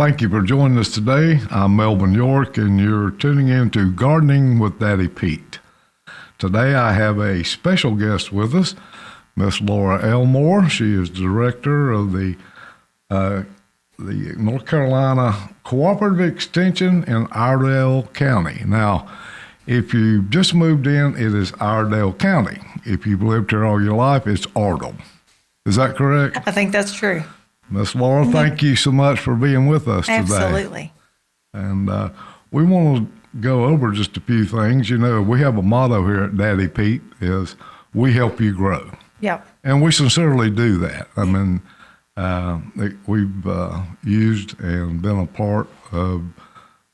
Thank you for joining us today. I'm Melvin York, and you're tuning in to Gardening with Daddy Pete. Today I have a special guest with us, Miss Laura Elmore. She is director of the North Carolina Cooperative Extension in Iredell County. Now, if you just moved in, it is Iredell County. If you've lived here all your life, it's Ardle. Is that correct? I think that's true. Miss Laura, thank you so much for being with us today. Absolutely. And we want to go over just a few things. You know, we have a motto here at Daddy Pete is, we help you grow. Yep. And we sincerely do that. I mean, we've used and been a part of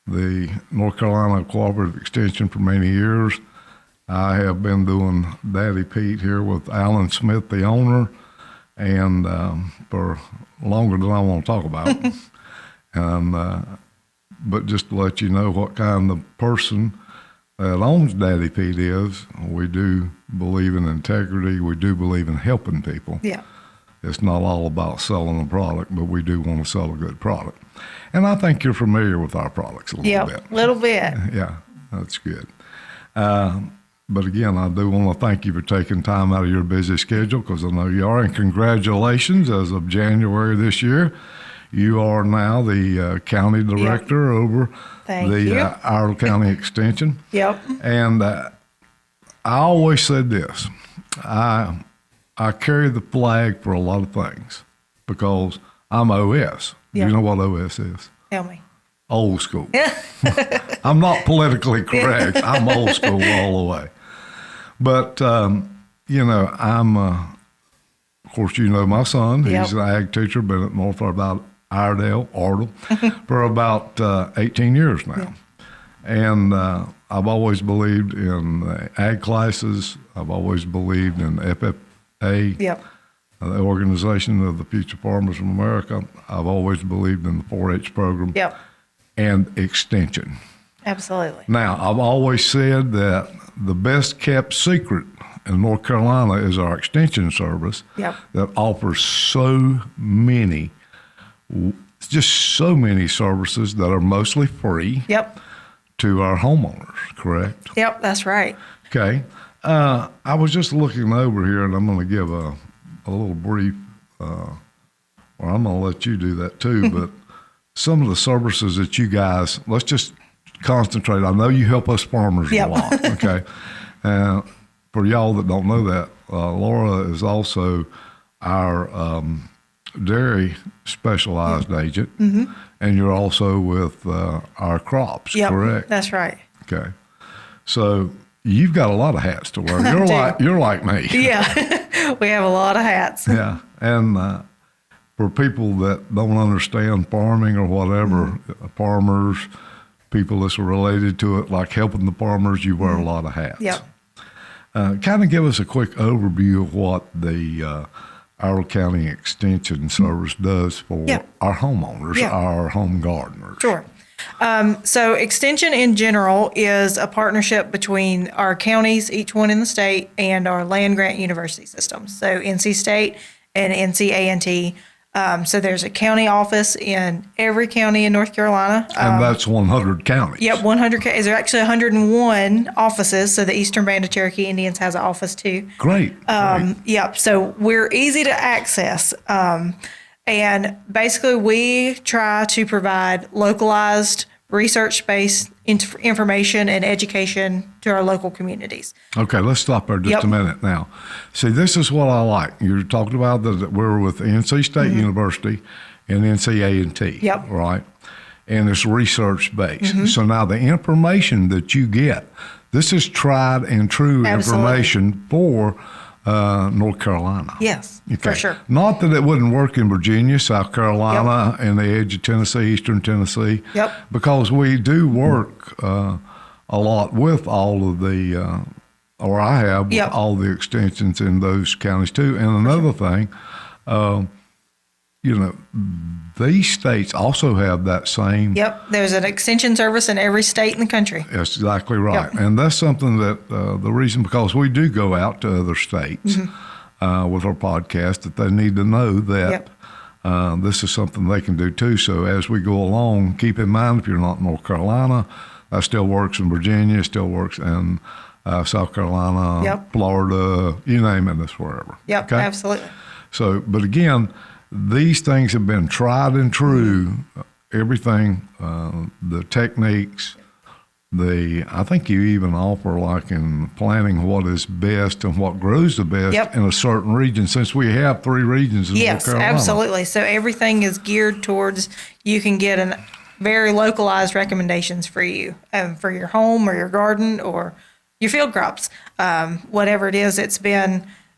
the North Carolina Cooperative Extension for many years. I have been doing Daddy Pete here with Alan Smith, the owner, and for longer than I want to talk about. And but just to let you know what kind of person that owns Daddy Pete is, we do believe in integrity. We do believe in helping people. Yeah. It's not all about selling a product, but we do want to sell a good product. And I think you're familiar with our products a little bit. Yeah, a little bit. Yeah, that's good. But again, I do want to thank you for taking time out of your busy schedule, because I know you are, and congratulations. As of January this year, you are now the county director over the Iredell County Extension. Yep. And I always said this, I carry the flag for a lot of things because I'm OS. Yep. You know what OS is? Tell me. Old school. I'm not politically correct. I'm old school all the way. But, you know, I'm, of course, you know my son. He's an ag teacher, been at North about Ardle, for about 18 years now. And I've always believed in ag classes. I've always believed in FFA, the Organization of the Future Farmers of America. I've always believed in the 4-H program and extension. Absolutely. Now, I've always said that the best kept secret in North Carolina is our extension service that offers so many, just so many services that are mostly free to our homeowners, correct? Yep, that's right. Okay. I was just looking over here, and I'm going to give a little brief, or I'm going to let you do that too, but some of the services that you guys, let's just concentrate. I know you help us farmers a lot, okay? For y'all that don't know that, Laura is also our dairy specialized agent, and you're also with our crops, correct? That's right. Okay. So you've got a lot of hats to wear. You're like me. Yeah, we have a lot of hats. Yeah, and for people that don't understand farming or whatever, farmers, people that's related to it, like helping the farmers, you wear a lot of hats. Yep. Kind of give us a quick overview of what the Iredell County Extension Service does for our homeowners, our home gardeners. Sure. So Extension in general is a partnership between our counties, each one in the state, and our land grant university systems. So NC State and NC A&T. So there's a county office in every county in North Carolina. And that's 100 counties. Yep, 100. There are actually 101 offices. So the Eastern Band of Cherokee Indians has an office too. Great. Yep. So we're easy to access. And basically we try to provide localized research-based information and education to our local communities. Okay, let's stop there just a minute now. See, this is what I like. You're talking about that we're with NC State University and NC A&T, right? And it's research-based. So now the information that you get, this is tried and true information for North Carolina. Yes, for sure. Not that it wouldn't work in Virginia, South Carolina, and the edge of Tennessee, Eastern Tennessee, because we do work a lot with all of the, or I have, with all the extensions in those counties too. And another thing, you know, these states also have that same. There's an extension service in every state in the country. That's exactly right. And that's something that the reason, because we do go out to other states with our podcast, that they need to know that this is something they can do too. So as we go along, keep in mind, if you're not in North Carolina, that still works in Virginia, still works in South Carolina, Yep. Florida, you name it, it's wherever. Yep, Okay? absolutely. So, but again, these things have been tried and true. Everything, the techniques, I think you even offer, like in planning, what is best and what grows the best Yep. in a certain region, since we have 3 regions in North Yes, Carolina. absolutely. So everything is geared towards, you can get an very localized recommendations for you, for your home or your garden or your field crops, whatever it is.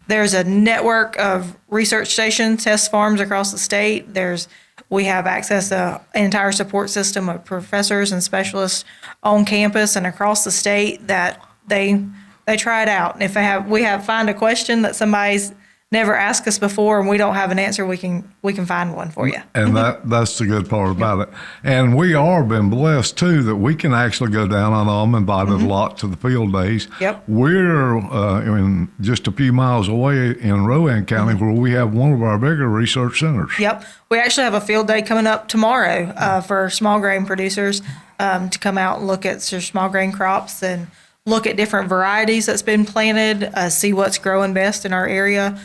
There's a network of research stations, test farms across the state. We have access to an entire support system of professors and specialists on campus and across the state that they try it out. And if we find a question that somebody's never asked us before and we don't have an answer, we can find one for you. And that's the good part about it. And we are been blessed too that we can actually go down. I know I'm invited a lot to the field days. Yep. We're just a few miles away in Rowan County where we have one of our bigger research centers. Yep. We actually have a field day coming up tomorrow for small grain producers to come out and look at their small grain crops and look at different varieties that's been planted, see what's growing best in our area,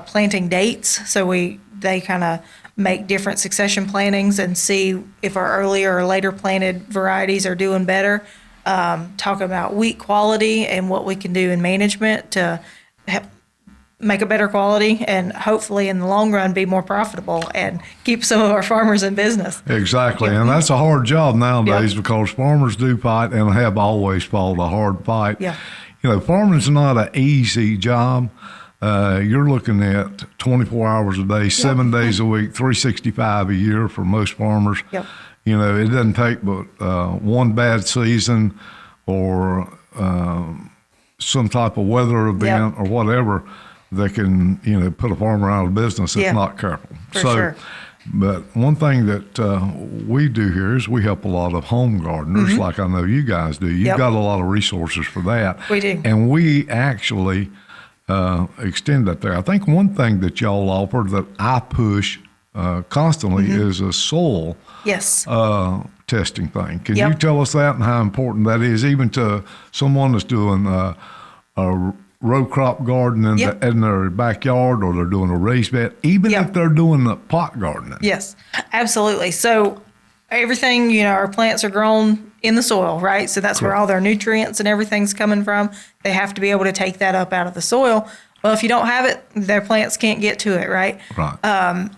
planting dates. So they kind of make different succession plantings and see if our earlier or later planted varieties are doing better. Talk about wheat quality and what we can do in management to make a better quality and hopefully in the long run be more profitable and keep some of our farmers in business. Exactly. And that's a hard job nowadays because farmers do fight and have always fought a hard fight. Yeah. Farming is not an easy job. You're looking at 24 hours a day, 7 days a week, 365 a year for most farmers. Yep. It doesn't take but one bad season or some type of weather event or whatever that can, put a farmer out of business if not careful. For sure. But one thing that we do here is we help a lot of home gardeners, like I know you guys do. You've got a lot of resources for that. We do. And we actually extend that there. I think one thing that y'all offer that I push constantly is a soil testing thing. Can you tell us that and how important that is, even to someone that's doing a row crop garden in their backyard, or they're doing a raised bed, even if they're doing the pot gardening? Yes, absolutely. So everything, our plants are grown in the soil, right? So that's where all their nutrients and everything's coming from. They have to be able to take that up out of the soil. Well, if you don't have it, their plants can't get to it, right? Right.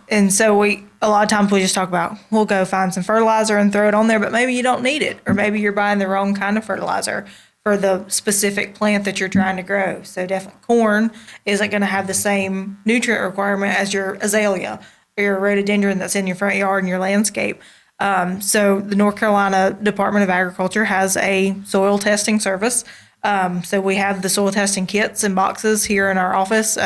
And so a lot of times we just talk about, we'll go find some fertilizer and throw it on there, but maybe you don't need it, or maybe you're buying the wrong kind of fertilizer for the specific plant that you're trying to grow. So definitely corn isn't going to have the same nutrient requirement as your azalea or your rhododendron that's in your front yard and your landscape. So the North Carolina Department of Agriculture has a soil testing service. So we have the soil testing kits and boxes here in our office.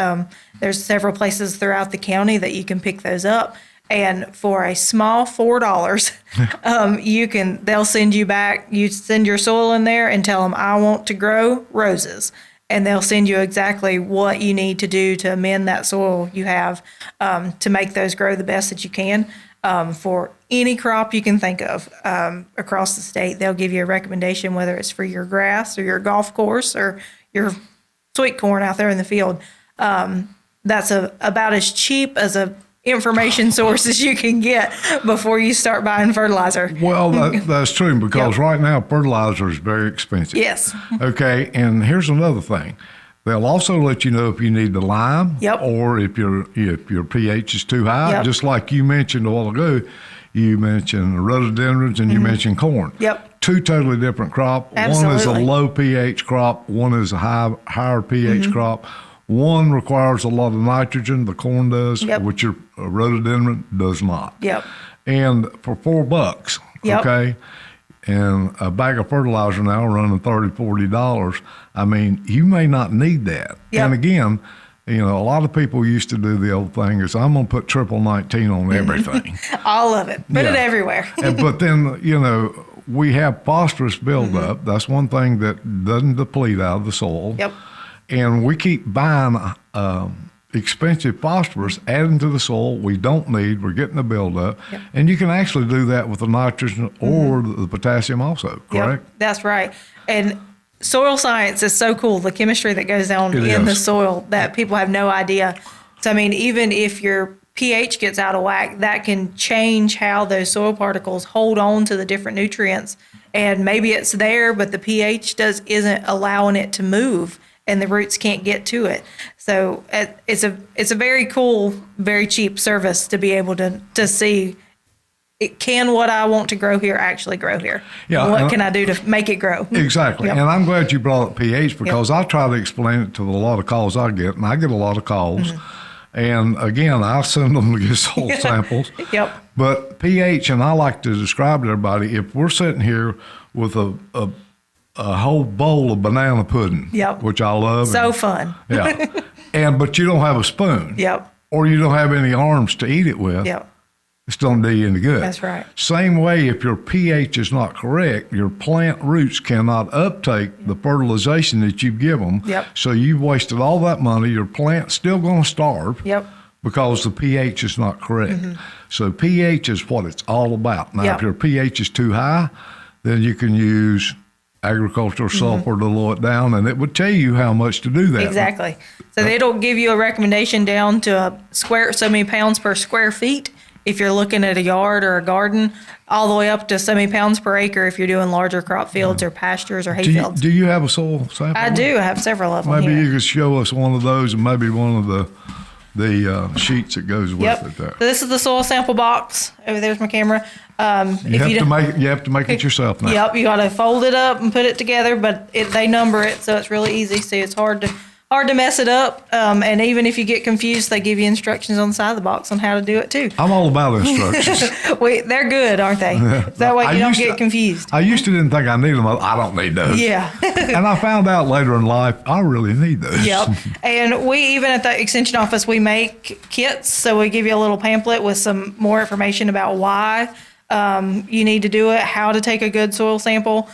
There's several places throughout the county that you can pick those up. And for a small $4, they'll send you back, you send your soil in there and tell them, I want to grow roses. And they'll send you exactly what you need to do to amend that soil you have to make those grow the best that you can. For any crop you can think of across the state, they'll give you a recommendation, whether it's for your grass or your golf course or your sweet corn out there in the field. That's about as cheap as a information source as you can get before you start buying fertilizer. Well, that's true, because right now fertilizer is very expensive. Yes. Okay, and here's another thing. They'll also let you know if you need the lime, or if your pH is too high. Just like you mentioned a while ago, you mentioned rhododendrons and you mentioned corn. Two totally different crops. Absolutely. One is a low pH crop. One is a higher pH crop. One requires a lot of nitrogen, the corn does, which your rhododendron does not. And for $4, okay, and a bag of fertilizer now running $30, $40, I mean, you may not need that. And again, a lot of people used to do the old thing is, I'm going to put triple 19 on everything. All of it. Put it everywhere. But then, we have phosphorus buildup. That's one thing that doesn't deplete out of the soil. And we keep buying expensive phosphorus adding to the soil we don't need. We're getting the buildup. Yep. And you can actually do that with the nitrogen or the potassium also, correct? Yep, that's right. And soil science is so cool, the chemistry that goes on in the soil that people have no idea. So, I mean, even if your pH gets out of whack, that can change how those soil particles hold on to the different nutrients. And maybe it's there, but the pH isn't allowing it to move, and the roots can't get to it. So it's a very cool, very cheap service to be able to see, can what I want to grow here actually grow here? Yeah, what can I do to make it grow? Exactly. Yep. And I'm glad you brought up pH because I try to explain it to a lot of calls I get, and I get a lot of calls. And again, I send them to get soil samples. Yep. But pH, and I like to describe to everybody, if we're sitting here with a whole bowl of banana pudding, which I love. So fun. Yeah. But you don't have a spoon. Yep. Or you don't have any arms to eat it with. Yep. It's don't do you any good. That's right. Same way, if your pH is not correct, your plant roots cannot uptake the fertilization that you give them. Yep. So you've wasted all that money. Your plant's still going to starve. Yep. Because the pH is not correct. So pH is what it's all about. Now, if your pH is too high, then you can use agricultural sulfur to lower it down, and it would tell you how much to do that. Exactly. So it'll give you a recommendation down to so many pounds per square feet if you're looking at a yard or a garden, all the way up to so many pounds per acre if you're doing larger crop fields or pastures or hay fields. Do you have a soil sample? I do. I have several of them Maybe here. you could show us one of those, and maybe one of the sheets that goes with it there. So this is the soil sample box. Over there's my camera. You have to make it yourself now. Yep, you got to fold it up and put it together, but they number it, so it's really easy. See, it's hard to mess it up. And even if you get confused, they give you instructions on the side of the box on how to do it too. I'm all about instructions. They're good, aren't they? That way you don't get confused. I used to didn't think I needed them. I don't need those. Yeah. And I found out later in life, I really need those. Yep. And we, even at the extension office, we make kits. So we give you a little pamphlet with some more information about why you need to do it, how to take a good soil sample.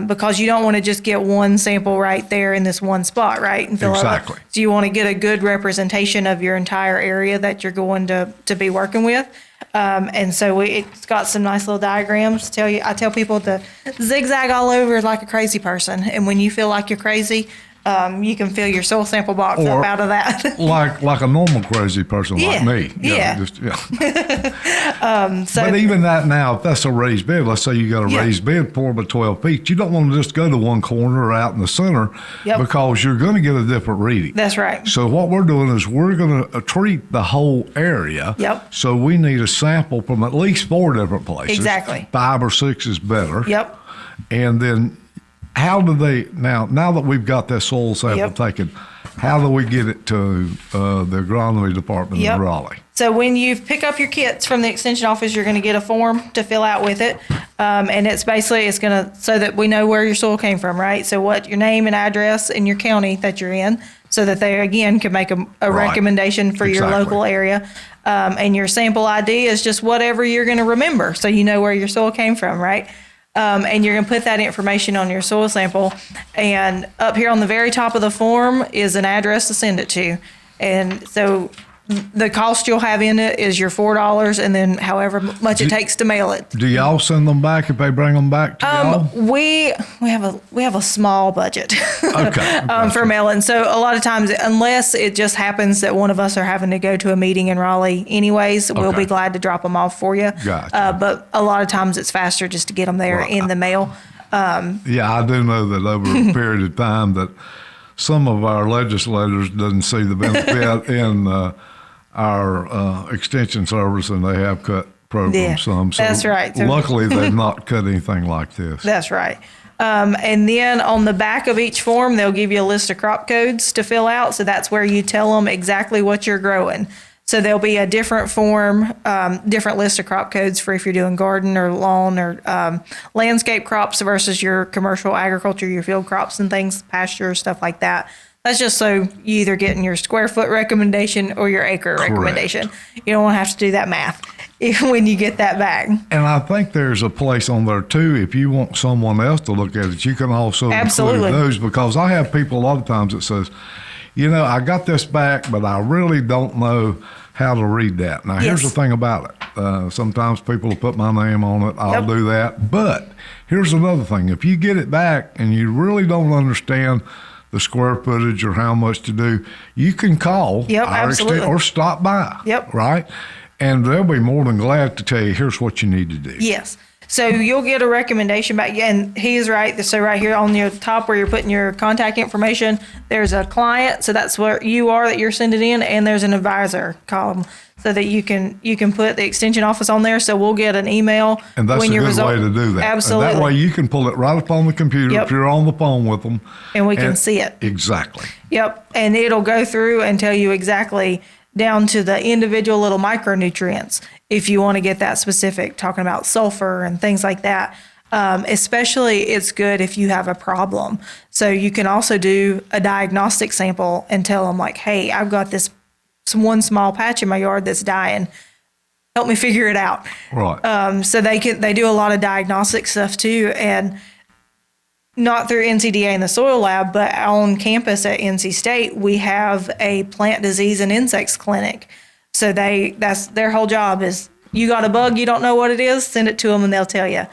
Because you don't want to just get one sample right there in this one spot, right? And fill exactly. It up. So you want to get a good representation of your entire area that you're going to be working with. And so it's got some nice little diagrams. I tell people to zigzag all over like a crazy person. And when you feel like you're crazy, you can fill your soil sample box up out of that. like a normal crazy person like me. But even that now, if that's a raised bed, let's say you got a raised bed 4 by 12 feet, you don't want to just go to one corner or out in the center because you're going to get a different reading. That's right. So what we're doing is we're going to treat the whole area. Yep. So we need a sample from at least 4 different places. Exactly. 5 or 6 is better. Yep. And then how do they, now that we've got that soil sample taken, how do we get it to the agronomy department in Raleigh? So when you pick up your kits from the extension office, you're going to get a form to fill out with it. And it's going to, so that we know where your soil came from, right? So what your name and address in your county that you're in, so that they, again, can make a recommendation for your local area. And your sample ID is just whatever you're going to remember. So you know where your soil came from, right? And you're going to put that information on your soil sample. And up here on the very top of the form is an address to send it to. And so the cost you'll have in it is your $4, and then however much it takes to mail it. Do y'all send them back if they bring them back to y'all? We have a small budget okay. For mailing. So a lot of times, unless it just happens that one of us are having to go to a meeting in Raleigh anyways, we'll be glad to drop them off for you. Gotcha. But a lot of times it's faster just to get them there in the mail. I do know that over a period of time that some of our legislators doesn't see the benefit in our extension service, and they have cut programs some. So that's right. So, luckily, they've not cut anything like this. That's right. And then on the back of each form, they'll give you a list of crop codes to fill out. So that's where you tell them exactly what you're growing. So there'll be a different form, different list of crop codes for if you're doing garden or lawn or landscape crops versus your commercial agriculture, your field crops and things, pasture, stuff like that. That's just so you either getting your square foot recommendation or your acre recommendation. You don't want to have to do that math when you get that back. And I think there's a place on there too, if you want someone else to look at it, you can also include those, because I have people a lot of times that says, I got this back, but I really don't know how to read that. Now, here's the thing about it. Sometimes people will put my name on it. I'll do that. But here's another thing. If you get it back and you really don't understand the square footage or how much to do, you can call or stop by. Right? And they'll be more than glad to tell you, here's what you need to do. Yes. So you'll get a recommendation back. And he is right. So right here on your top where you're putting your contact information, there's a client. So that's where you are that you're sending in. And there's an advisor column so that you can put the extension office on there. So we'll get an email. And that's a good way to do that. Absolutely. And that way you can pull it right up on the computer if you're on the phone with them. And we can see it. Exactly. Yep. And it'll go through and tell you exactly down to the individual little micronutrients if you want to get that specific, talking about sulfur and things like that. Especially it's good if you have a problem. So you can also do a diagnostic sample and tell them like, hey, I've got this one small patch in my yard that's dying. Help me figure it out. Right. So they do a lot of diagnostic stuff too. And not through NCDA and the soil lab, but on campus at NC State, we have a plant disease and insects clinic. So that's their whole job is you got a bug, you don't know what it is, send it to them and they'll tell you.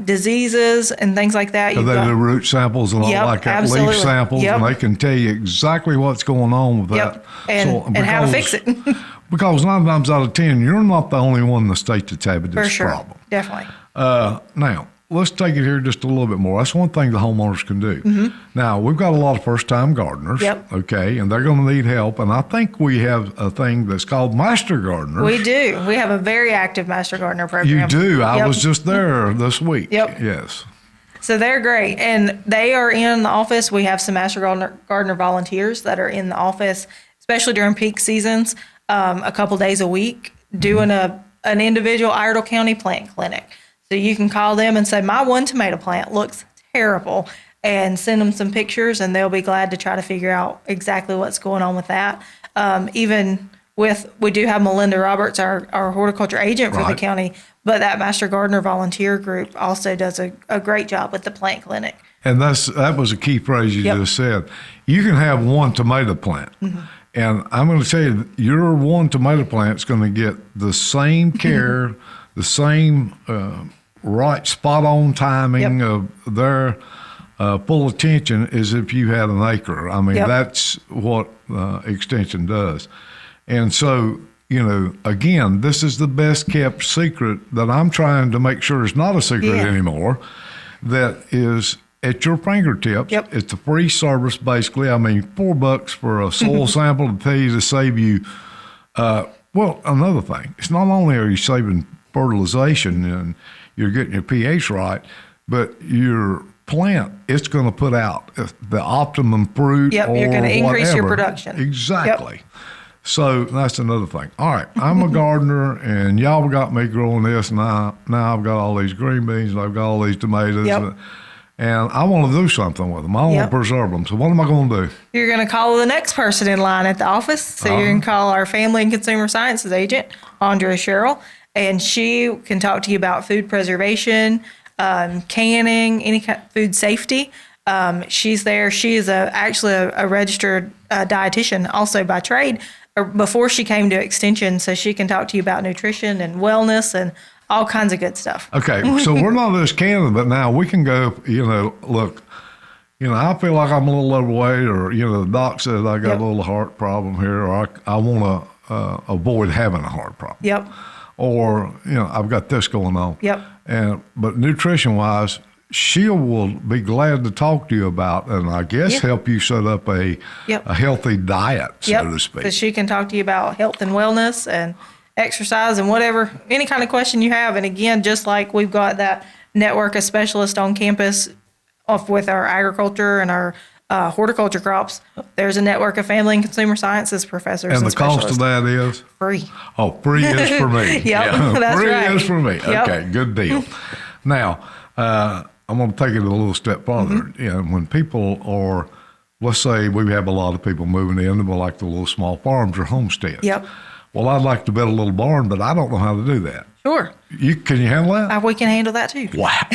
Diseases and things like that. So they do root samples and all like that, absolutely. leaf samples, and they can tell you exactly what's going on with that. And how to fix it. Because 9 times out of 10, you're not the only one in the state that's having this For sure. problem. Definitely. Now, let's take it here just a little bit more. That's one thing the homeowners can do. Now, we've got a lot of first-time gardeners, okay, and they're going to need help. And I think we have a thing that's called Master Gardeners. We do. We have a very active Master Gardener program. You do. I was just there this week. Yes. So they're great. And they are in the office. We have some Master Gardener volunteers that are in the office, especially during peak seasons, a couple days a week, doing an individual Iredell County plant clinic. So you can call them and say, my one tomato plant looks terrible, and send them some pictures, and they'll be glad to try to figure out exactly what's going on with that. We do have Melinda Roberts, our horticulture agent for the county, but that Master Gardener volunteer group also does a great job with the plant clinic. And that was a key phrase you just said. You can have one tomato plant. And I'm going to tell you, your one tomato plant is going to get the same care, the same right spot-on timing of their full attention as if you had an acre. I mean, that's what Extension does. And so, again, this is the best kept secret that I'm trying to make sure is not a secret anymore, that is at your fingertips. It's a free service, basically. I mean, $4 for a soil sample to tell you to save you. Well, another thing, it's not only are you saving fertilization and you're getting your pH right, but your plant, it's going to put out the optimum fruit. You're going to increase your production. Exactly. So that's another thing. All right, I'm a gardener, and y'all got me growing this, and now I've got all these green beans, and I've got all these tomatoes, and I want to do something with them. I want to preserve them. So what am I going to do? You're going to call the next person in line at the office. So you can call our Family and Consumer Sciences agent, Andrea Sherrill, and she can talk to you about food preservation, canning, any kind of food safety. She's there. She is actually a registered dietitian also by trade before she came to Extension. So she can talk to you about nutrition and wellness and all kinds of good stuff. Okay, so we're not just canning, but now we can go, look, I feel like I'm a little overweight, or, the doc says I got a little heart problem here, or I want to avoid having a heart problem. Or, I've got this going on. But nutrition-wise, she will be glad to talk to you about, and I guess help you set up a healthy diet, so to speak. Because she can talk to you about health and wellness and exercise and whatever, any kind of question you have. And again, just like we've got that network of specialists on campus with our agriculture and our horticulture crops, there's a network of family and consumer sciences professors and the cost of that is? Free. Oh, free is for me. That's free right. is for me. Okay, good deal. Now, I'm going to take it a little step further. When people are, let's say we have a lot of people moving in, like the little small farms or homesteads. Well, I'd like to build a little barn, but I don't know how to do that. Sure. Can you handle that? We can handle that too. Wow.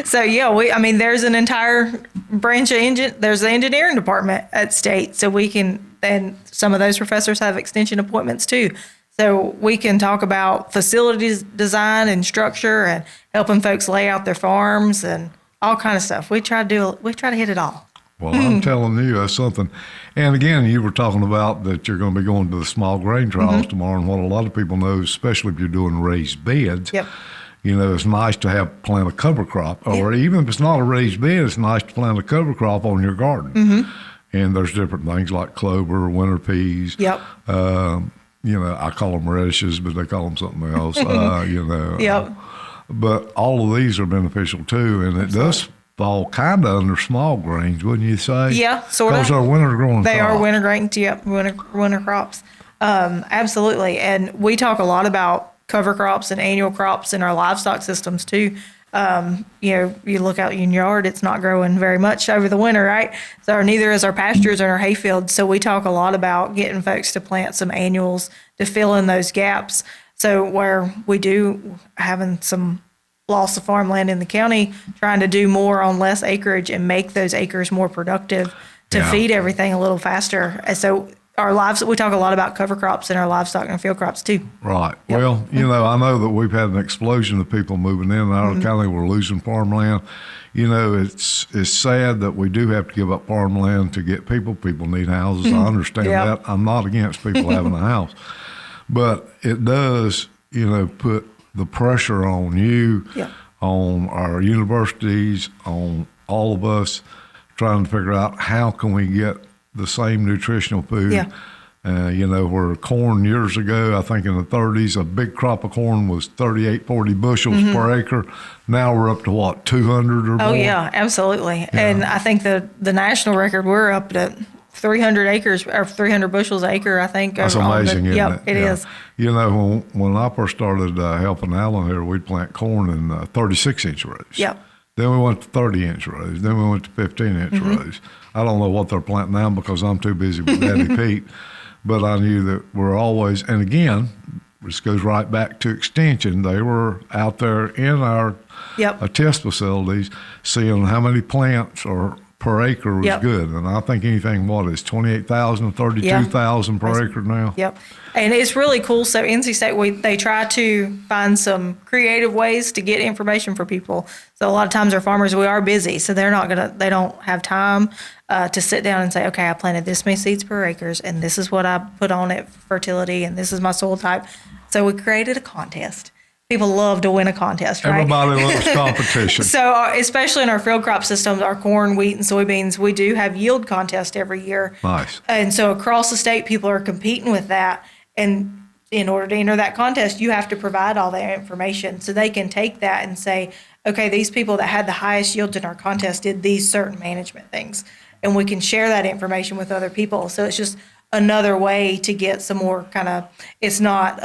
So yeah, there's an entire branch of there's the engineering department at state. So we can, and some of those professors have extension appointments too. So we can talk about facilities design and structure and helping folks lay out their farms and all kind of stuff. We try to hit it all. Well, I'm telling you, that's something. And again, you were talking about that you're going to be going to the small grain trials tomorrow, and what a lot of people know, especially if you're doing raised beds, Yep. It's nice to plant a cover crop, or even if it's not a raised bed, it's nice to plant a cover crop on your garden. And there's different things like clover, winter peas. Yep. I call them radishes, but they call them something else. Yep. But all of these are beneficial too, and it does fall kind of under small grains, wouldn't you say? Yeah, sort of. Because they're winter growing They crops. are winter grains, yep, winter crops. Absolutely. And we talk a lot about cover crops and annual crops in our livestock systems too. You look out in your yard, it's not growing very much over the winter, right? So neither is our pastures and our hay fields. So we talk a lot about getting folks to plant some annuals to fill in those gaps. So where we do having some loss of farmland in the county, trying to do more on less acreage and make those acres more productive to feed everything a little faster. And so we talk a lot about cover crops in our livestock and field crops too. Right. Yep. Well, I know that we've had an explosion of people moving in and out of the county. We're losing farmland. It's sad that we do have to give up farmland to get people. People need houses. I understand that. I'm not against people having a house. But it does, put the pressure on you, on our universities, on all of us trying to figure out how can we get the same nutritional food. Where corn years ago, I think in the 30s, a big crop of corn was 38, 40 bushels per acre. Now we're up to what, 200 or more? Oh yeah, absolutely. Yeah. And I think the national record, we're up to 300 acres or 300 bushels an acre, I think. That's amazing, isn't it? It is. When I first started helping Alan here, we'd plant corn in 36-inch rows. Yep. Then we went to 30-inch rows. Then we went to 15-inch rows. I don't know what they're planting now because I'm too busy with Daddy Pete. But I knew that we're always, and again, this goes right back to extension. They were out there in our test facilities seeing how many plants or per acre was good. And I think anything, is 28,000 or 32,000 per acre now? Yep. And it's really cool. So NC State, they try to find some creative ways to get information for people. So a lot of times our farmers, we are busy. So they don't have time to sit down and say, okay, I planted this many seeds per acres and this is what I put on it for fertility and this is my soil type. So we created a contest. People love to win a contest, right? Everybody loves competition. So especially in our field crop systems, our corn, wheat, and soybeans, we do have yield contests every year. Nice. And so across the state, people are competing with that. And in order to enter that contest, you have to provide all that information. So they can take that and say, okay, these people that had the highest yields in our contest did these certain management things. And we can share that information with other people. So it's just another way to get some more it's not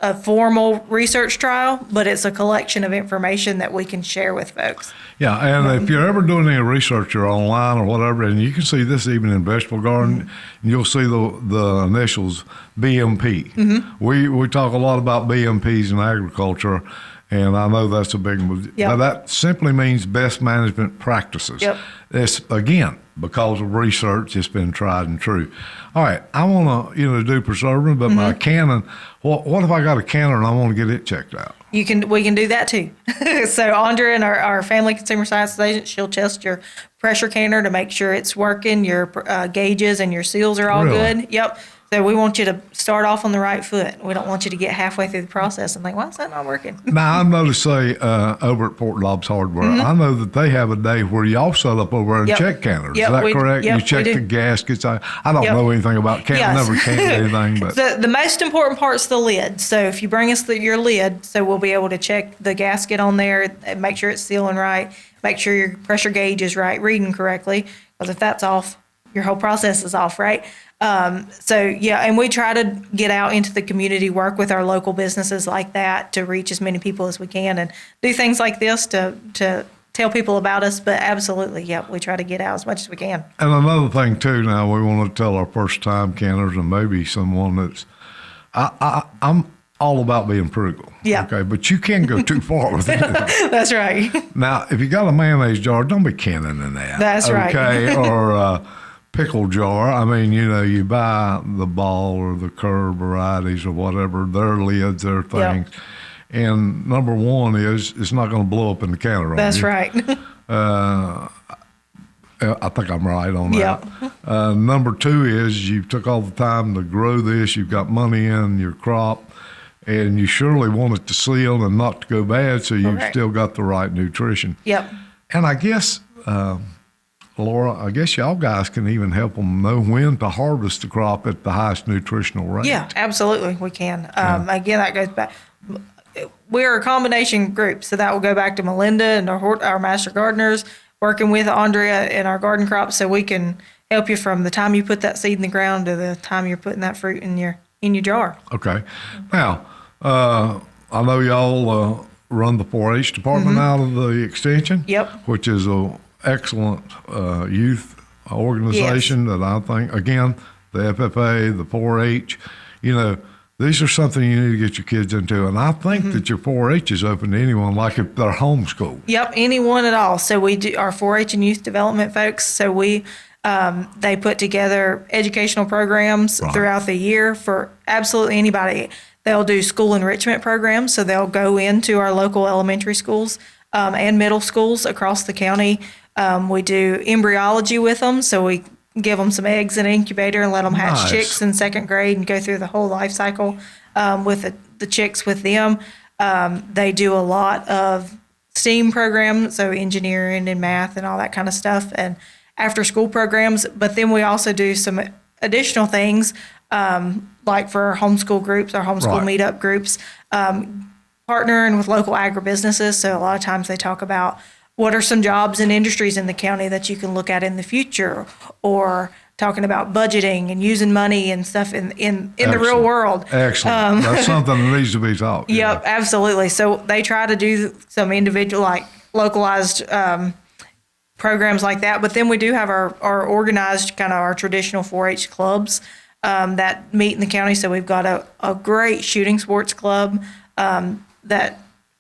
a formal research trial, but it's a collection of information that we can share with folks. Yeah, and if you're ever doing any research or online or whatever, and you can see this even in vegetable garden, you'll see the initials BMP. We talk a lot about BMPs in agriculture, and I know that's a big one. But that simply means best management practices. It's, again, because of research, it's been tried and true. All right, I want to do preserving, but my cannon, what if I got a cannon and I want to get it checked out? We can do that too. So Andrea, our family consumer sciences agent, she'll test your pressure canner to make sure it's working, your gauges and your seals are all good. Yep. So we want you to start off on the right foot. We don't want you to get halfway through the process and think, why is that not working? Now, I know to say over at Port Lobbs Hardware, I know that they have a day where y'all set up over and check canners. Is that correct? You check the gaskets. I don't know anything about canners. Never canned anything. But the most important part's the lid. So if you bring us your lid, so we'll be able to check the gasket on there and make sure it's sealing right, make sure your pressure gauge is right, reading correctly, because if that's off, your whole process is off, right? And we try to get out into the community, work with our local businesses like that to reach as many people as we can and do things like this to tell people about us. But absolutely, we try to get out as much as we can. And another thing too, now we want to tell our first time canners and maybe someone that's, I'm all about being frugal. Yeah. Okay, but you can't go too far with anything. That's right. Now, if you got a mayonnaise jar, don't be canning in that. That's right. Okay, or a pickle jar. I mean, you buy the Ball or the Curb varieties or whatever, their lids, their things. Yep. And number one is it's not going to blow up in the counter on That's you. right. I think I'm right on that. Yep. Number two is you took all the time to grow this. You've got money in your crop, and you surely want it to seal and not to go bad, so you've Correct. still got the right nutrition. Yep. And I guess, Laura, I guess y'all guys can even help them know when to harvest the crop at the highest nutritional rate. Yeah, absolutely, we can. Again, that goes back. We're a combination group, so that will go back to Melinda and our master gardeners, working with Andrea in our garden crops, so we can help you from the time you put that seed in the ground to the time you're putting that fruit in your jar. Okay. Now, I know y'all run the 4-H department out of the extension. Yep. Which is a excellent youth organization that I think, again, the FFA, the 4-H, these are something you need to get your kids into. And I think that your 4-H is open to anyone, like if they're homeschooled. Yep, anyone at all. So we do our 4-H and youth development folks. So they put together educational programs throughout the year for absolutely anybody. They'll do school enrichment programs. So they'll go into our local elementary schools and middle schools across the county. We do embryology with them. So we give them some eggs in an incubator and let them hatch chicks in second grade and go through the whole life cycle with the chicks with them. They do a lot of STEAM programs, so engineering and math and all that kind of stuff, and after school programs. But then we also do some additional things, like for our homeschool groups, our homeschool meetup groups, partnering with local agribusinesses. So a lot of times they talk about what are some jobs and industries in the county that you can look at in the future, or talking about budgeting and using money and stuff in the real world. Excellent. That's something that needs to be taught. Yep, absolutely. So they try to do some individual, like localized programs like that. But then we do have our organized, kind of our traditional 4-H clubs that meet in the county. So we've got a great shooting sports club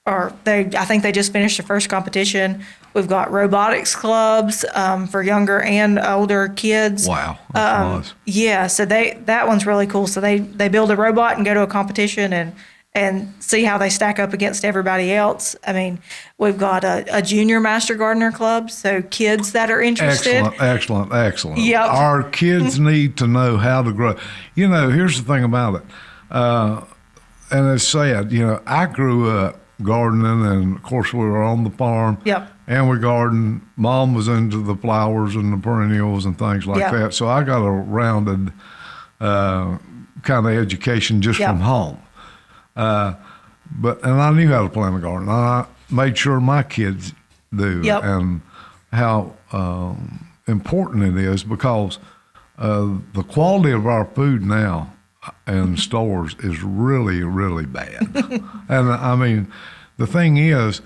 I think they just finished their first competition. We've got robotics clubs for younger and older kids. Wow, that's nice. Yeah, so that one's really cool. So they build a robot and go to a competition and see how they stack up against everybody else. I mean, we've got a junior master gardener club, so kids that are interested. Excellent. Yep. Our kids need to know how to grow. Here's the thing about it, and it's sad. I grew up gardening, and of course we were on the farm. Yep. And we gardened. Mom was into the flowers and the perennials and things like that. So I got a rounded kind of education just from home. And I knew how to plant a garden. I made sure my kids do. Yep. And how important it is, because the quality of our food now in stores is really, really bad. And I mean, the thing is,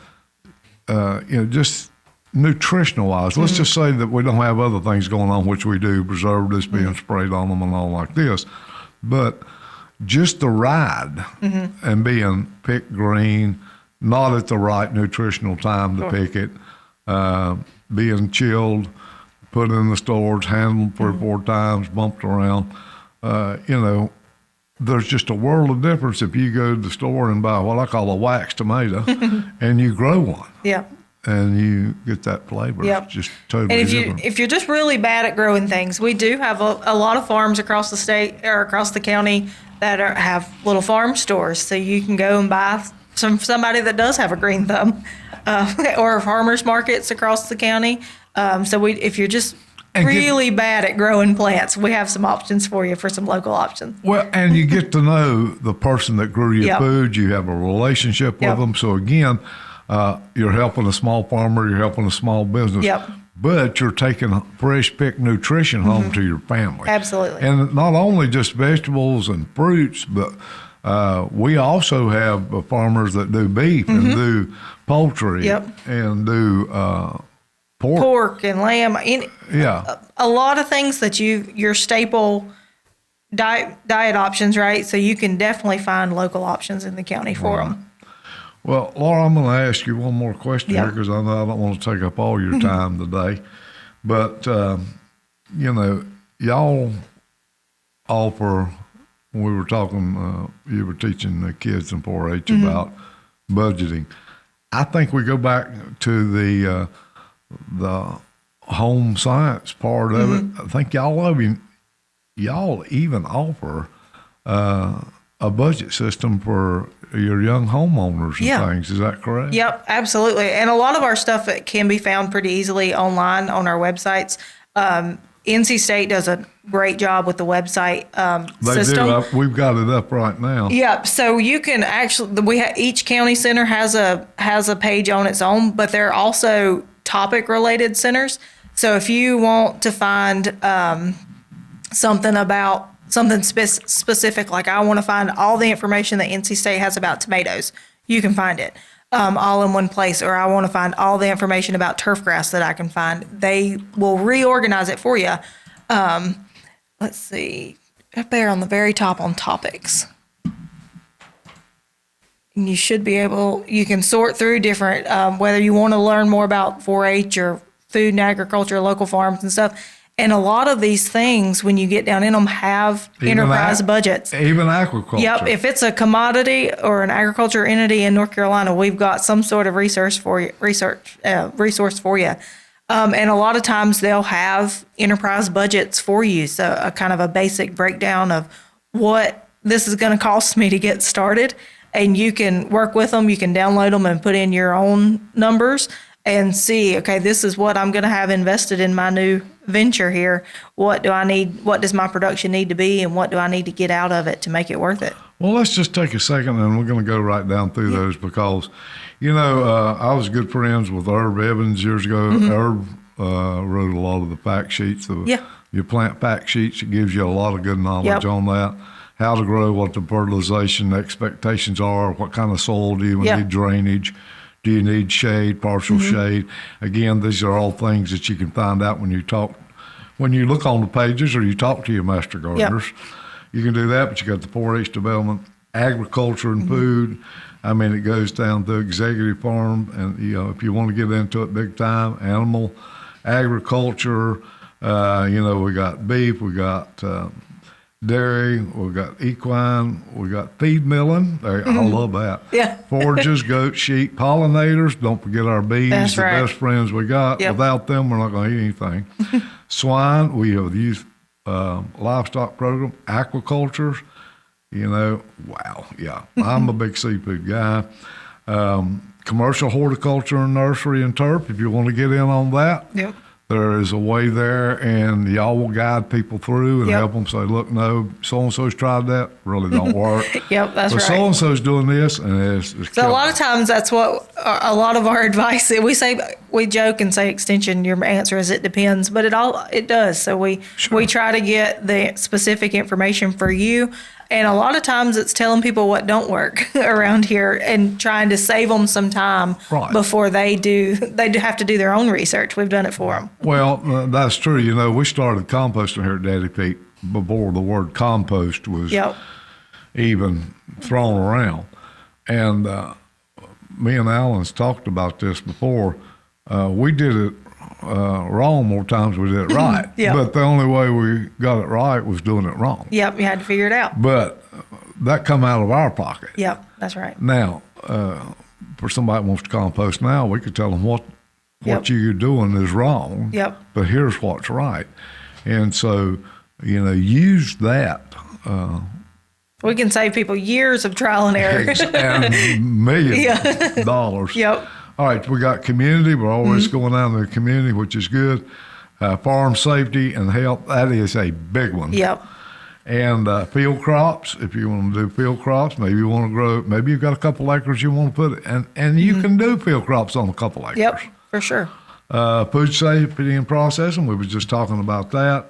just nutritional wise, let's just say that we don't have other things going on, which we do, preservatives being sprayed on them and all like this, but just the ride and being picked green, not at the right nutritional time to pick it, being chilled, put in the stores, handled 3 or 4 times, bumped around, there's just a world of difference if you go to the store and buy what I call a wax tomato and you grow one. Yeah. And you get that flavor. Yep. It's just totally different. And if you're just really bad at growing things, we do have a lot of farms across the state or across the county that have little farm stores. So you can go and buy somebody that does have a green thumb, or farmers markets across the county. If you're just really bad at growing plants, we have some options for you, for some local options. Well, and you get to know the person that grew your food. You have a relationship with them. So again, you're helping a small farmer, you're helping a small business. Yep. But you're taking fresh picked nutrition home to your family. Absolutely. And not only just vegetables and fruits, but we also have farmers that do beef and do poultry and do pork and lamb. A lot of things that your staple diet options, right? So you can definitely find local options in the county for them. Well, Laura, I'm going to ask you one more question Yep. here because I know I don't want to take up all your time today. But, y'all offer, when we were talking, you were teaching the kids in 4-H about budgeting. I think we go back to the home science part of it. I think y'all even offer a budget system for your young homeowners and things. Is that correct? Yep, absolutely. And a lot of our stuff can be found pretty easily online on our websites. NC State does a great job with the website system. They do. We've got it up right now. Yep. So you can actually, each county center has a page on its own, but they're also topic related centers. So if you want to find something specific, like I want to find all the information that NC State has about tomatoes, you can find it all in one place. Or I want to find all the information about turf grass that I can find. They will reorganize it for you. Let's see, up there on the very top on topics. And you should be you can sort through different, whether you want to learn more about 4-H or food and agriculture, local farms and stuff. And a lot of these things, when you get down in them, have enterprise budgets. Even agriculture. Yep. If it's a commodity or an agriculture entity in North Carolina, we've got some sort of resource for you. And a lot of times they'll have enterprise budgets for you. So a kind of a basic breakdown of what this is going to cost me to get started. And you can work with them. You can download them and put in your own numbers and see, okay, this is what I'm going to have invested in my new venture here. What do I need? What does my production need to be? And what do I need to get out of it to make it worth it? Well, let's just take a second and we're going to go right down through those because, I was good friends with Herb Evans years ago. Herb wrote a lot of the fact sheets, your plant fact sheets. It gives you a lot of good knowledge on that. How to grow, what the fertilization expectations are, what kind of soil do you need, drainage, do you need shade, partial shade? Again, these are all things that you can find out when you look on the pages or you talk to your master gardeners. You can do that, but you got the 4-H development, agriculture and food. I mean, it goes down to executive farm, and if you want to get into it big time, animal, agriculture. We got beef, we got dairy, we got equine, we got feed milling. I love that. Yeah. Forages, goats, sheep, pollinators. Don't forget our bees, the best friends we got. Yep. Without them, we're not going to eat anything. Swine, we have the youth livestock program, aquaculture. I'm a big seafood guy. Commercial horticulture and nursery and turf, if you want to get in on that. Yep. There is a way there, and y'all will guide people through and help them say, look, no, so-and-so's tried that, really don't work. That's right. So-and-so's doing this, and it's so a lot of times that's what a lot of our advice is. We joke and say extension, your answer is it depends, but it does. So we try to get the specific information for you. And a lot of times it's telling people what don't work around here and trying to save them some time before they do have to do their own research. We've done it for them. Well, that's true. We started composting here at Daddy Pete before the word compost was even thrown around. And me and Alan's talked about this before. We did it wrong more times we did it right. But the only way we got it right was doing it wrong. Yep, you had to figure it out. But that come out of our pocket. Yep, that's right. Now, for somebody that wants to compost now, we could tell them what you're doing is wrong. Yep. But here's what's right. And so, use that. We can save people years of trial and error. And millions of dollars. Yep. All right, we got community. We're always going out in the community, which is good. Farm safety and health, that is a big one. Yep. And field crops, if you want to do field crops, maybe you want to grow, maybe you've got a couple acres you want to put it, and you can do field crops on a couple acres. Yep, for sure. Food safety and processing, we were just talking about that.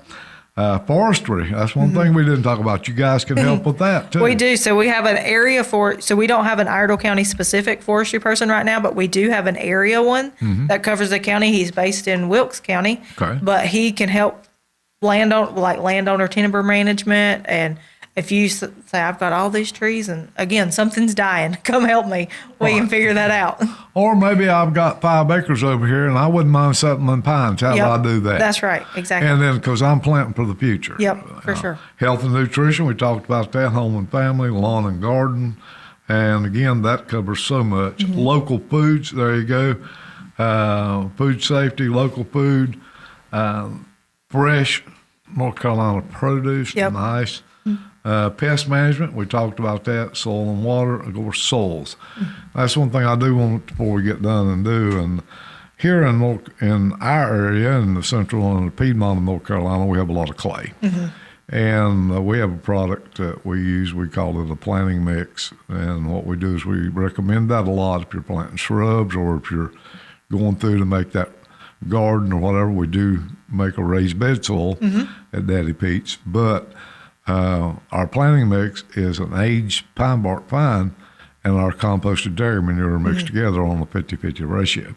Forestry, that's one thing we didn't talk about. You guys can help with that too. We do. So we have an area so we don't have an Iredell County specific forestry person right now, but we do have an area one that covers the county. He's based in Wilkes County, but he can help landowner timber management. And if you say, I've got all these trees and again, something's dying, come help me. We can figure that out. Or maybe I've got 5 acres over here and I wouldn't mind setting in pines. How do I do that? That's right. Exactly. And then because I'm planting for the future. Yep, for sure. Health and nutrition, we talked about that, home and family, lawn and garden. And again, that covers so much. Mm-hmm. Local foods, there you go. Food safety, local food, fresh North Carolina produce, nice. Pest management, we talked about that, soil and water, of course, soils. Mm-hmm. That's one thing I do want before we get done and do. And here in our area, in the central and the Piedmont of North Carolina, we have a lot of clay. Mm-hmm. And we have a product that we use, we call it a planting mix. And what we do is we recommend that a lot if you're planting shrubs or if you're going through to make that garden or whatever. We do make a raised bed soil at Daddy Pete's. But our planting mix is an aged pine bark fine and our composted dairy manure mixed together on a 50-50 ratio.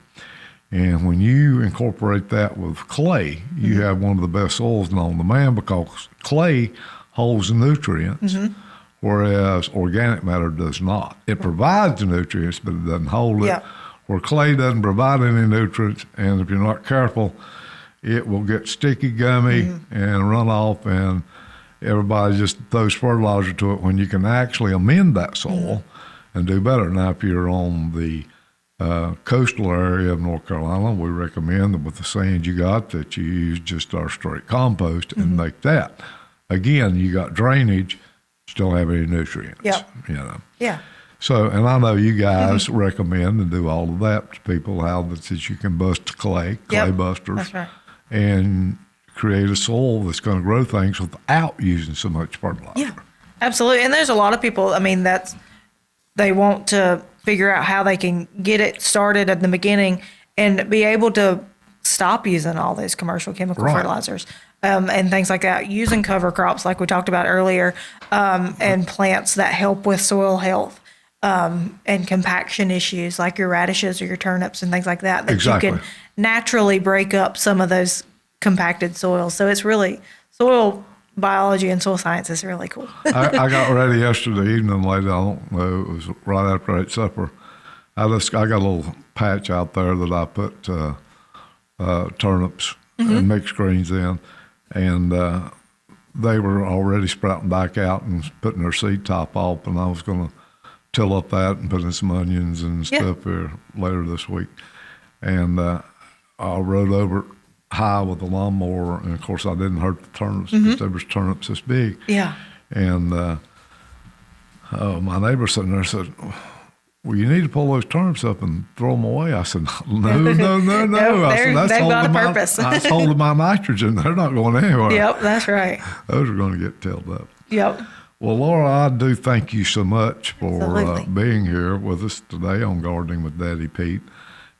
And when you incorporate that with clay, you have one of the best soils known to man because clay holds the nutrients, whereas organic matter does not. It provides the nutrients, but it doesn't hold it. Where clay doesn't provide any nutrients, and if you're not careful, it will get sticky, gummy, and run off, and everybody just throws fertilizer to it when you can actually amend that soil and do better. Now, if you're on the coastal area of North Carolina, we recommend that with the sand you got that you use just our straight compost and make that. Again, you got drainage, you don't have any nutrients. You know. Yeah. So, and I know you guys recommend and do all of that to people, how that you can bust clay busters. That's right. And create a soil that's going to grow things without using so much fertilizer. Yeah, absolutely. And there's a lot of people, I mean, they want to figure out how they can get it started at the beginning and be able to stop using all those commercial chemical fertilizers and things like that, using cover crops like we talked about earlier, and plants that help with soil health and compaction issues like your radishes or your turnips and things like that you can naturally break up some of those compacted soils. So it's really, soil biology and soil science is really cool. I got ready yesterday evening late. I don't know, it was right after I ate supper. I got a little patch out there that I put turnips and mixed greens in, and they were already sprouting back out and putting their seed top off, and I was going to till up that and put in some onions and stuff here later this week. And I rode over it high with the lawnmower, and of course I didn't hurt the turnips because there was turnips this big. Yeah. And my neighbor sitting there said, "Well, you need to pull those turnips up and throw them away." I said, No. I said, they've got a purpose. That's holding my nitrogen. They're not going anywhere. Yep, that's right. Those are going to get tilled up. Yep. Well, Laura, I do thank you so much for being here with us today on Gardening with Daddy Pete.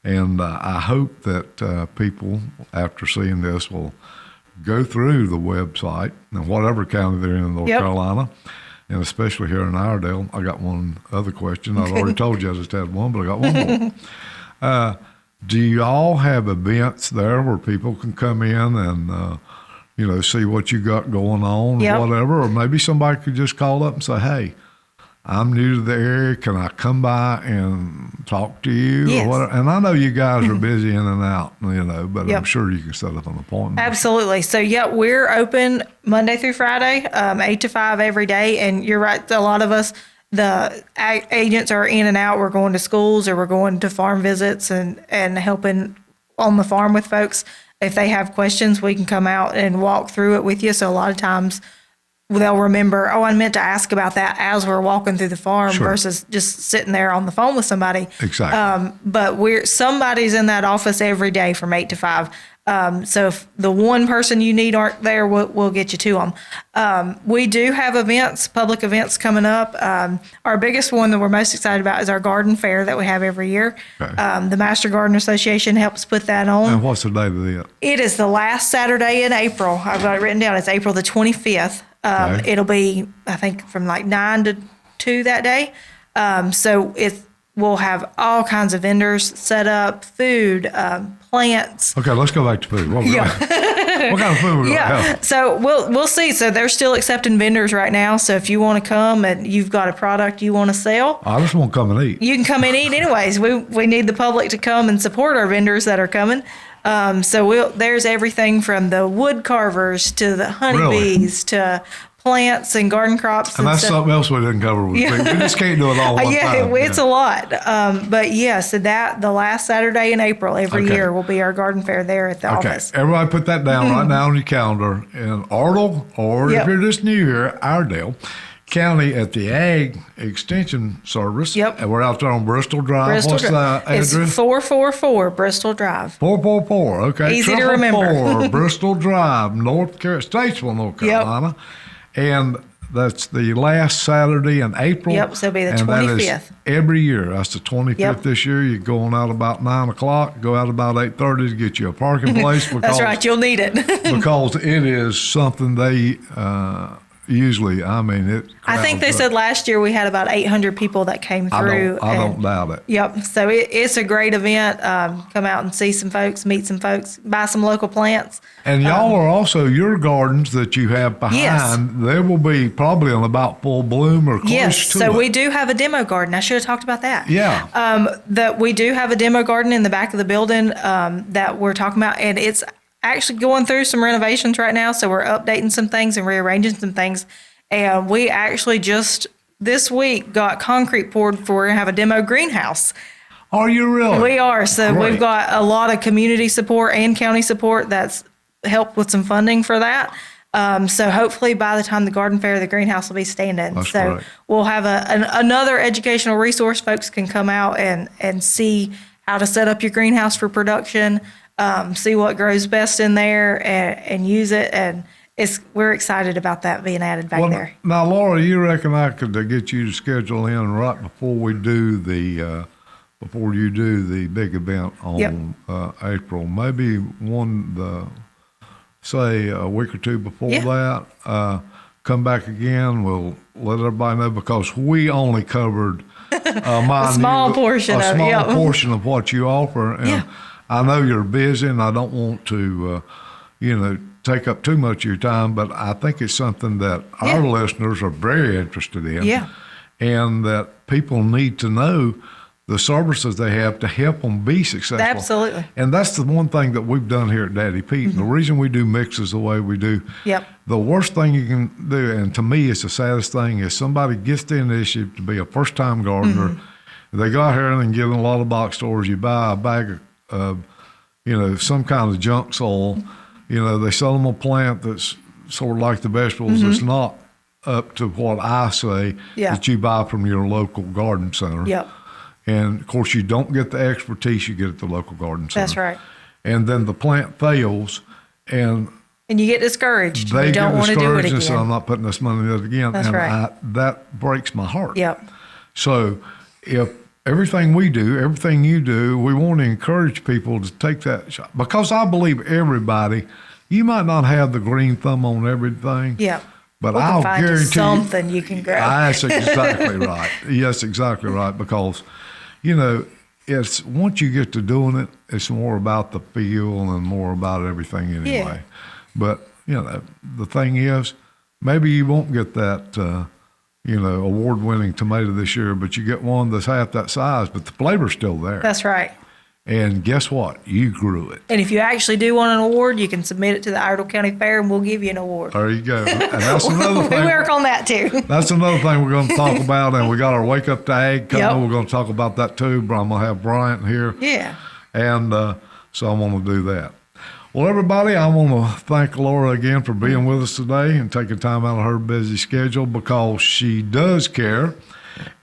And I hope that people, after seeing this, will go through the website and whatever county they're in North Carolina, and especially here in Iredell. I got one other question. I've already told you I just had one, but I got one more. Do you all have events there where people can come in and see what you got going on or whatever? Or maybe somebody could just call up and say, "Hey, I'm new to the area. Can I come by and talk to you?" Yes. Or whatever? And I know you guys are busy in and out, but I'm sure you can set up an appointment. Absolutely. So, we're open Monday through Friday, 8 to 5 every day. And you're right, a lot of us, the agents are in and out. We're going to schools or we're going to farm visits and helping on the farm with folks. If they have questions, we can come out and walk through it with you. So a lot of times they'll remember, I meant to ask about that as we're walking through the farm versus just sitting there on the phone with somebody. Exactly. But somebody's in that office every day from 8 to 5. So if the one person you need aren't there, we'll get you to them. We do have public events coming up. Our biggest one that we're most excited about is our garden fair that we have every year. Okay. The Master Garden Association helps put that on. And what's the date of it? It is the last Saturday in April. I've got it written down. It's April the 25th. It'll be, I think, from like 9 to 2 that day. So we'll have all kinds of vendors set up, food, plants. Okay, let's go back to food. What kind of food we gonna have? So we'll see. So they're still accepting vendors right now. So if you want to come and you've got a product you want to sell, I just want to come and eat. you can come and eat anyways. We need the public to come and support our vendors that are coming. So there's everything from the wood carvers to the honeybees to plants and garden crops. And that's something else we didn't cover with people. We just can't do it all at one time. It's a lot. But so the last Saturday in April every year will be our garden fair there at the office. Everybody put that down right now on your calendar. In Ardle, or if you're just new here, Iredell County at the Ag Extension Service. Yep. And we're out there on Bristol Drive. What's the address? It's 444 Bristol Drive. 444, okay. Easy to remember. 444 Bristol Drive, Statesville, North Carolina. Yep. And that's the last Saturday in April. Yep, so it'll be the 25th. That is every year. That's the 25th this year. You're going out about 9 o'clock, go out about 8:30 to get you a parking place. Because, that's right, you'll need it. because it is something they usually, I think they said last year we had about 800 people that came through. I don't doubt it. Yep. So it's a great event. Come out and see some folks, meet some folks, buy some local plants. And y'all are also, your gardens that you have behind, they will be probably in about full bloom or close to it. So we do have a demo garden. I should have talked about that. Yeah. That we do have a demo garden in the back of the building that we're talking about, and it's actually going through some renovations right now. So we're updating some things and rearranging some things. And we actually just this week got concrete poured for, we're going to have a demo greenhouse. Are you really? We are. So we've got a lot of community support and county support that's helped with some funding for that. So hopefully by the time the garden fair, the greenhouse will be standing. That's so great. We'll have another educational resource. Folks can come out and see how to set up your greenhouse for production. See what grows best in there and use it. And we're excited about that being added back there. Now, Laura, you reckon I could get you to schedule in right before we do before you do the big event on April? Maybe say a week or two before that. Come back again. We'll let everybody know, because we only covered a small portion of what you offer. And I know you're busy, and I don't want to, take up too much of your time, but I think it's something that our listeners are very interested in. Yeah. And that people need to know the services they have to help them be successful. Absolutely. And that's the one thing that we've done here at Daddy Pete. Mm-hmm. The reason we do mixes the way we do, the worst thing you can do, and to me it's the saddest thing, is somebody gets the initiative to be a first-time gardener. Mm-hmm. They go out here and get in a lot of box stores. You buy a bag of, some kind of junk soil. They sell them a plant that's sort of like the vegetables. It's not up to what I say that you buy from your local garden center. Yep. And, of course, you don't get the expertise you get at the local garden center. That's right. And then the plant fails, and you get discouraged. They you don't want to do it again. and say, I'm not putting this money in it again. That's right. That breaks my heart. Yep. So if everything we do, everything you do, we want to encourage people to take that shot. Because I believe everybody, you might not have the green thumb on everything. Yeah. But I'll guarantee something you can grow. That's exactly right. Yes, exactly right. Because, it's once you get to doing it, it's more about the feel and more about everything anyway. Yeah. But, the thing is, maybe you won't get that, award-winning tomato this year, but you get one that's half that size, but the flavor's still there. That's right. And guess what? You grew it. And if you actually do want an award, you can submit it to the Iredell County Fair, and we'll give you an award. There you go. And that's another thing. We work on that, too. That's another thing we're going to talk about. And we got our Wake Up to Ag coming. We're going to talk about that, too. But I'm going to have Bryant here. Yeah. And so I'm going to do that. Well, everybody, I want to thank Laura again for being with us today and taking time out of her busy schedule, because she does care.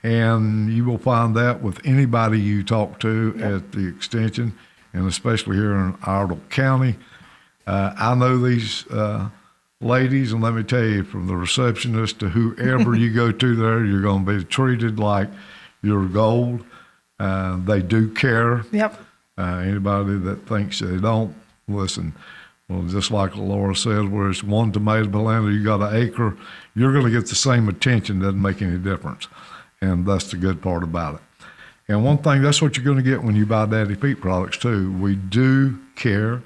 And you will find that with anybody you talk to at the extension, and especially here in Ardle County. I know these ladies, and let me tell you, from the receptionist to whoever you go to there, you're going to be treated like you're gold. They do care. Yep. Anybody that thinks they don't, listen. Well, just like Laura says, where it's one tomato planter, you got an acre, you're going to get the same attention. Doesn't make any difference. And that's the good part about it. And one thing, that's what you're going to get when you buy Daddy Pete products, too. We do care,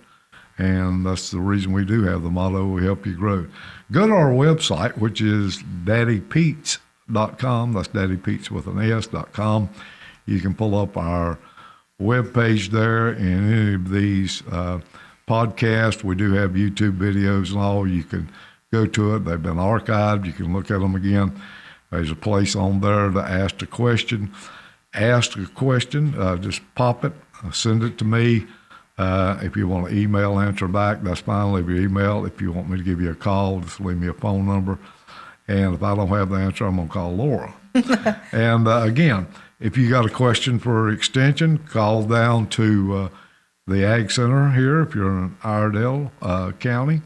And that's the reason we do have the motto, we help you grow. Go to our website, which is daddypeets.com. That's daddypeets with an S.com. You can pull up our webpage there, and any of these podcasts, we do have YouTube videos and all. You can go to it. They've been archived. You can look at them again. There's a place on there to ask a question. Ask a question, just pop it, send it to me. If you want to email answer back, that's fine. Leave your email. If you want me to give you a call, just leave me a phone number. And if I don't have the answer, I'm going to call Laura. And again, if you got a question for extension, call down to the Ag Center here if you're in Iredell County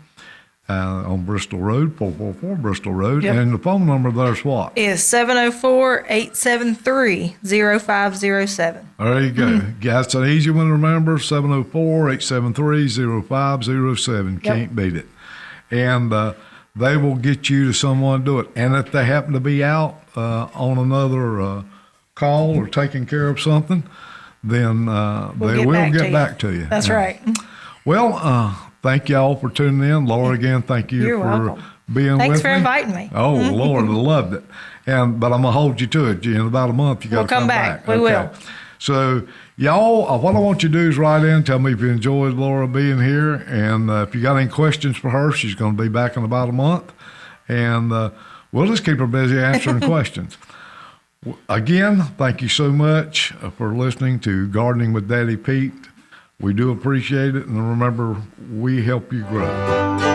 on Bristol Road, 444 Bristol Road. Yep. And the phone number there's what? Is 704-873-0507. There you go. That's an easy one to remember, 704-873-0507. Can't beat it. And they will get you to someone to do it. And if they happen to be out on another call or taking care of something, then they will get back to you. That's right. Well, thank y'all for tuning in. Laura, again, thank you You're for welcome. being Thanks with for me. inviting me. Oh, Lord, I loved it. But I'm going to hold you to it. In about a month, you got to come back. We will. So, y'all, what I want you to do is write in, tell me if you enjoyed Laura being here. And if you got any questions for her, she's going to be back in about a month. And we'll just keep her busy answering questions. Again, thank you so much for listening to Gardening with Daddy Pete. We do appreciate it. And remember, we help you grow.